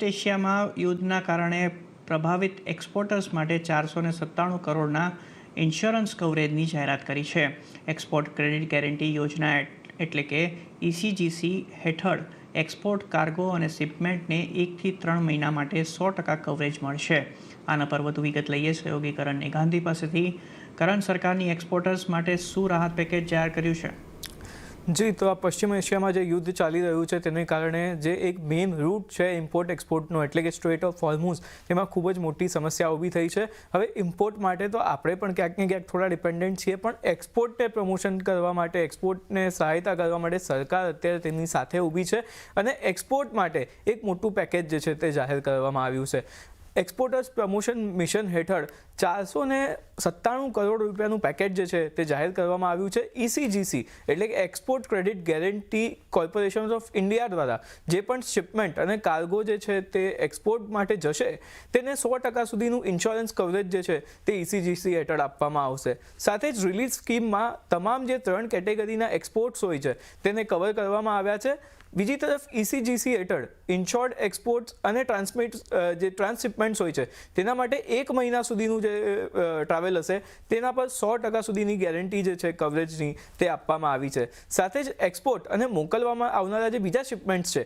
એશિયામાં યુદ્ધના કારણે પ્રભાવિત એક્સપોર્ટર્સ માટે 497 કરોડના ઇન્સ્યોરન્સ કવરેજની જાહેરાત કરી છે. એક્સપોર્ટ ક્રેડિટ ગેરંટી યોજના એટલે કે ECGC હેઠળ એક્સપોર્ટ કાર્ગો અને શિપમેન્ટને 1 થી 3 મહિના માટે 100% કવરેજ મળશે. આના પર વધુ વિગત લઈએ સહયોગી કરણ ગાંધી પાસેથી. કરણ, સરકારની એક્સપોર્ટર્સ માટે શું રાહત પેકેજ જાહેર કર્યું છે? જી, તો આ પશ્ચિમ એશિયામાં જે યુદ્ધ ચાલી રહ્યું છે તેને કારણે જે એક મેઇન રૂટ છે ઇમ્પોર્ટ એક્સપોર્ટનો એટલે કે સ્ટ્રેટ ઓફ હોર્મુઝ, તેમાં ખૂબ જ મોટી સમસ્યા ઊભી થઈ છે. હવે ઇમ્પોર્ટ માટે તો આપણે પણ ક્યાંક ને ક્યાંક થોડા ડિપેન્ડન્ટ છીએ, પણ એક્સપોર્ટને પ્રમોશન કરવા માટે, એક્સપોર્ટને સહાયતા કરવા માટે સરકાર અત્યારે તેની સાથે ઊભી છે અને એક્સપોર્ટ માટે એક મોટું પેકેજ જે છે તે જાહેર કરવામાં આવ્યું છે. એક્સપોર્ટર્સ પ્રમોશન મિશન હેઠળ 497 કરોડ રૂપિયાનું પેકેજ જે છે તે જાહેર કરવામાં આવ્યું છે. ECGC એટલે કે export credit guarantee corporation of India દ્વારા જે પણ શિપમેન્ટ અને કાર્ગો જે છે તે એક્સપોર્ટ માટે જશે તેને 100% સુધીનું ઇન્સ્યોરન્સ કવરેજ જે છે તે ECGC હેઠળ આપવામાં આવશે. સાથે જ રિલીઝ સ્કીમમાં તમામ જે 3 કેટેગરીના એક્સપોર્ટ્સ હોય છે તેને કવર કરવામાં આવ્યા છે. બીજી તરફ ECGC હેઠળ ઇન્શ્યોર્ડ એક્સપોર્ટ્સ અને જે ટ્રાન્સશિપમેન્ટ્સ હોય છે તેના માટે 1 મહિના સુધીનું જે ટ્રાવેલ હશે તેના પર 100% સુધીની ગેરંટી જે છે કવરેજની તે આપવામાં આવી છે. સાથે જ એક્સપોર્ટ અને મોકલવામાં આવનારા જે બીજા શિપમેન્ટ્સ છે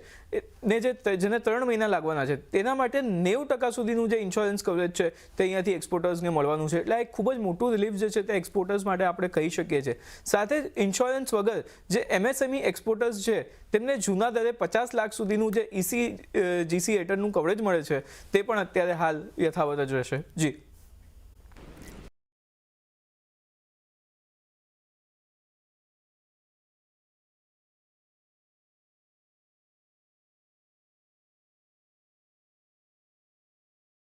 જેને 3 મહિના લાગવાના છે તેના માટે 90% સુધીનું જે ઇન્સ્યોરન્સ કવરેજ છે તે અહીંયાથી એક્સપોર્ટર્સને મળવાનું છે. એટલે એક ખૂબ જ મોટું રિલીફ જે છે તે એક્સપોર્ટર્સ માટે આપણે કહી શકીએ છીએ. સાથે જ ઇન્સ્યોરન્સ વગર જે MSME એક્સપોર્ટર્સ છે તેમને જૂના દરે 50 લાખ સુધીનું જે ECGC હેઠળનું કવરેજ મળે છે તે પણ અત્યારે હાલ યથાવત જ રહેશે. જી.